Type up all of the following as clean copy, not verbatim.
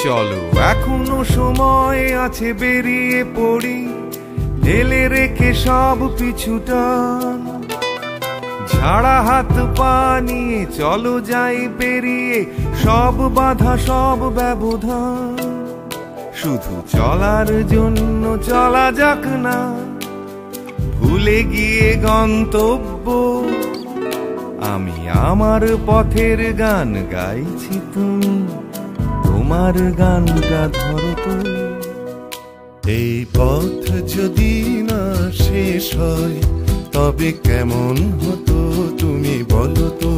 চলো এখনো সময় আছে, বেরিয়ে পড়ি, ঢেলে রেখে সব পিছুটা। ঝাড়া হাত পা নিয়ে চলো যাই পেরিয়ে সব বাধা সব ব্যবধান। শুধু চলার জন্য চলা যাক না, ভুলে গিয়ে গন্তব্য। আমি আমার পথের গান গাইছি, তুমি তোমার গানটা ধরো তো। এই পথ যদি না শেষ হয় তবে কেমন হতো তুমি বলো তো।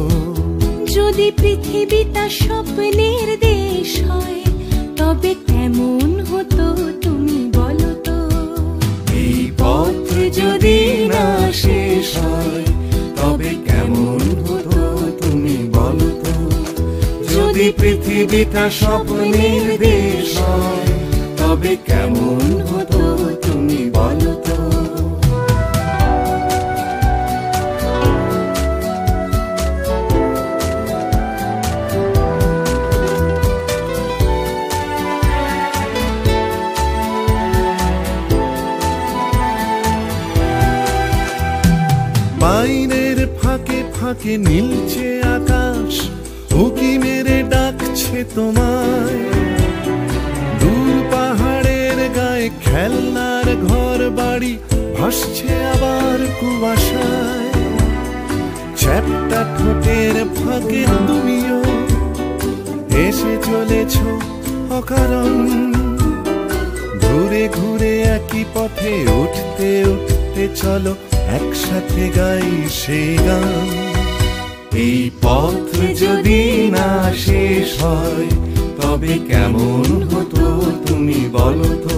যদি পৃথিবীটা স্বপ্নের দেশ হয় তবে কেমন হতো তুমি বলো তো। এই পথ যদি না শেষ হয় তবে কেমন হতো তুমি বলো তো। যদি পৃথিবীটা স্বপ্নের দেশ হয় তবে কেমন হতো তুমি বলো তো। বাইরের ফাঁকে ফাঁকে নীলছে আকাশ, উকি মেরে ডাকছে তোমায়। দূর পাহাড়ের গায়ে খেলনার ঘর বাড়ি ভাসছে আবার কুয়াশায়। চ্যাপ্টা ঠোঁটের ফাঁকে তুমিও এসে চলেছ অকারণ। ঘুরে ঘুরে একই পথে উঠতে উঠতে চলো একসাথে গাই সেই গান। এই পথ যদি না শেষ হয় তবে কেমন হতো তুমি বলো তো।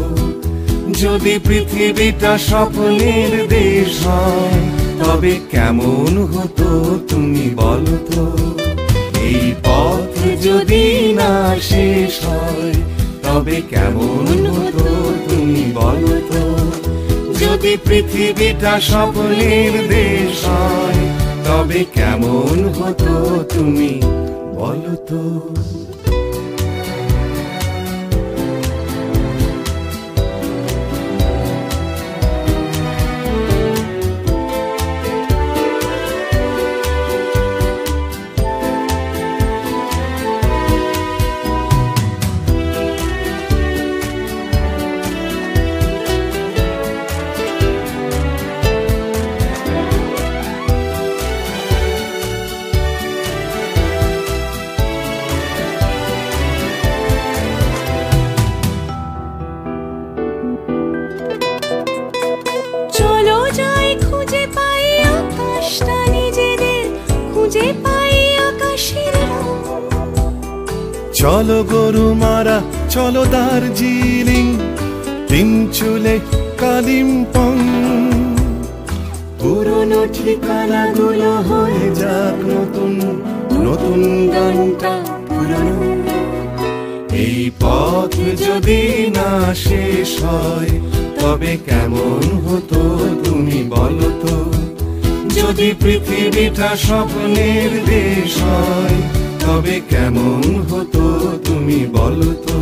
যদি পৃথিবীটা স্বপ্নের দেশ হয় তবে কেমন হতো তুমি বলো তো। এই পথ যদি না শেষ হয় তবে কেমন হতো তুমি বলো তো। যদি পৃথিবীটা স্বপ্নের দেশ হয় তবে কেমন হতো তুমি বলো তো। চলো গরুমারা চলো দার্জিলিং, তিনচুলে কালিম্পং। পুরনো ঠিকানাগুলো হয়ে যাক নতুন, নতুন গানটা পুরনো। এই পথ যদি না শেষ হয় তবে কেমন হতো তুমি বলো তো। যদি পৃথিবীটা স্বপ্নের দেশ হয় তবে কেমন হতো তুমি বলো তো।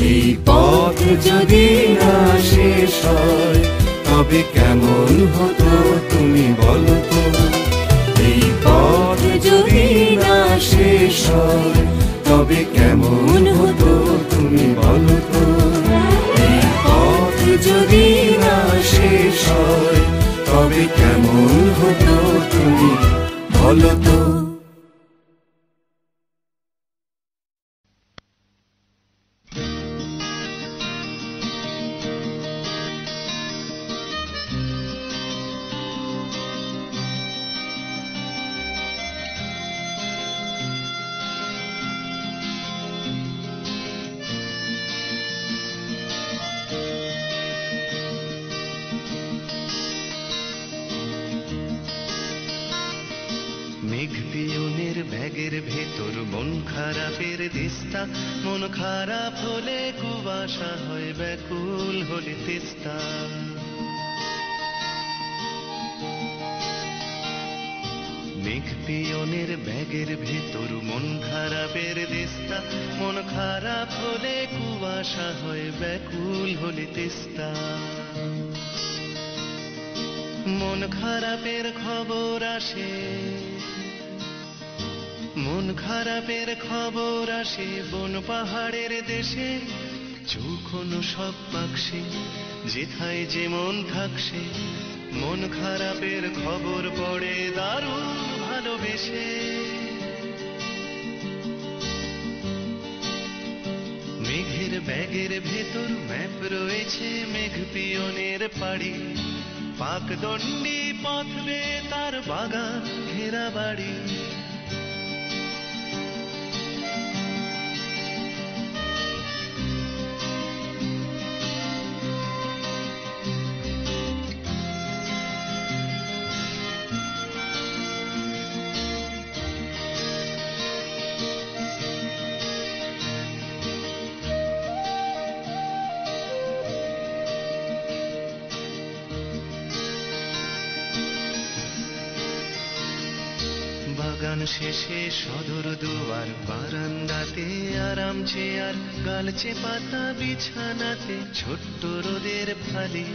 এই পথ যদি না শেষ হয় তবে কেমন হতো তুমি বলো তো। এই পথ যদি না শেষ হয় তবে কেমন হতো তুমি বলো তো। এই পথ যদি না শেষ হয় তবে কেমন হতো তুমি বলো তো। মেঘপিয়নের ব্যাগের ভেতর মন খারাপের দিস্তা। মন খারাপ হলে কুয়াশা হয়, ব্যাকুল হলে তিস্তা। মেঘপিয়নের ব্যাগের ভেতর মন খারাপ খারাপের দিস্তা, মন খারাপ হলে কুয়াশা হয় ব্যাকুল হলে তিস্তা। মন খারাপের খবর আসে, মন খারাপের খবর আসে বন পাহাড়ের দেশে, চৌকোনো সব বাক্সে যেথায় যে মন থাকছে। মন খারাপের খবর পড়ে দারুণ ভালোবেসে। মেঘের ব্যাগের ভেতর ম্যাপ রয়েছে মেঘ পিয়নের পাড়ি, পাকদণ্ডী পথ বেয়ে তার বাগান ঘেরা বাড়ি। বাগান শেষে সদর দুয়ার, বারান্দাতে আরাম চেয়ার, গালচে পাতা বিছানাতে ছোট্ট রোদের ফালি।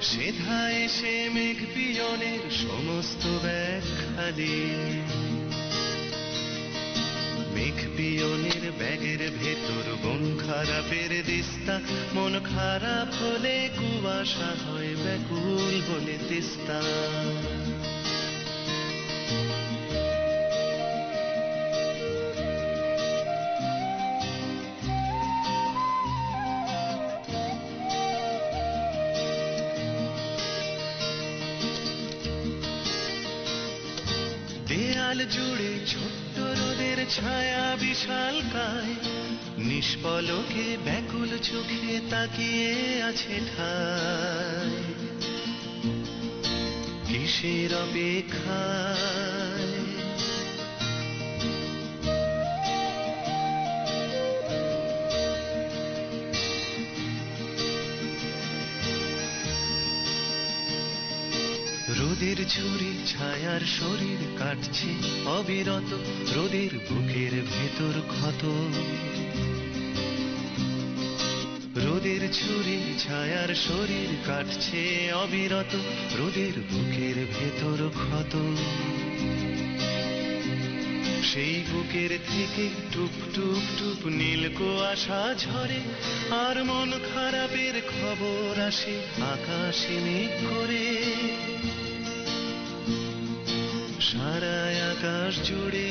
সেধা এসে মেঘ পিয়নের সমস্ত ব্যাগ খালি। মেঘ পিয়নের ব্যাগের ভেতর মন খারাপের দিস্তা, মন খারাপ হলে কুয়াশা হয় ব্যাকুল হলে তিস্তা। দেয়াল জুড়ে ছোট্ট রোদের ছায়া বিশাল কায়, নিষ্পলকে ব্যাকুল চোখে তাকিয়ে আছে ঠায়। কিসের অপেক্ষায় রোদের ঝুড়ি ছায়ার শরীর কাটছে অবিরত, রোদের বুকের ভেতর ক্ষত। রোদের ছুরি ছায়ার শরীর কাটছে অবিরত, রোদের বুকের ভেতর ক্ষত। সেই বুকের থেকে টুপ টুপ টুপ নীল কুয়াশা ঝরে, আর মন খারাপের খবর আসে আকাশে মেঘ করে। সারা আকাশ জুড়ে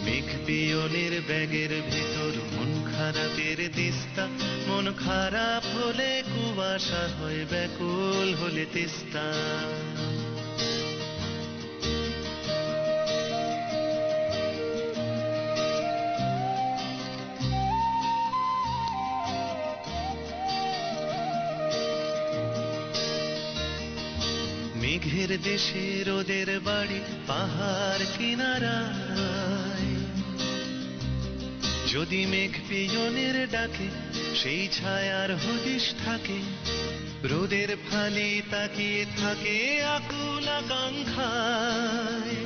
মেঘ পিয়নের ব্যাগের ভেতর মন খারাপের দিস্তা, মন খারাপ হলে কুয়াশা হয় ব্যাকুল হলে তিস্তা। মেঘের দেশে রোদের বাড়ি পাহাড় কিনারায়, যদি মেঘ পিয়নের ডাকে সেই ছায়ার হদিশ থাকে। রোদের ফালি তাকিয়ে থাকে আকুল আকাঙ্ক্ষায়,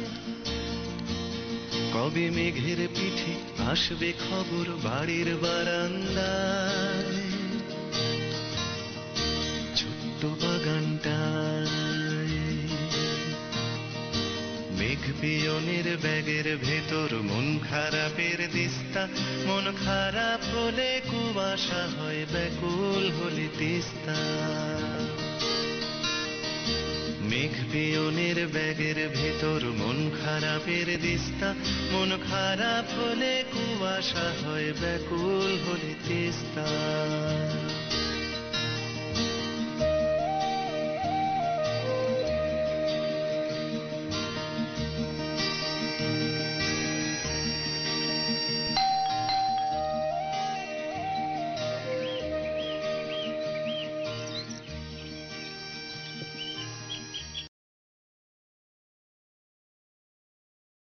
কবে মেঘের পিঠে আসবে খবর বাড়ির বারান্দায়। ছোট্ট বাগানটায় মেঘ পিয়নের ব্যাগের ভেতর মন খারাপের দিস্তা, মন খারাপ হলে কুয়াশা হয় ব্যাকুল হলে তিস্তা। মেঘ পিয়নের ব্যাগের ভেতর মন খারাপের দিস্তা, মন খারাপ হলে কুয়াশা হয় ব্যাকুল হলে তিস্তা।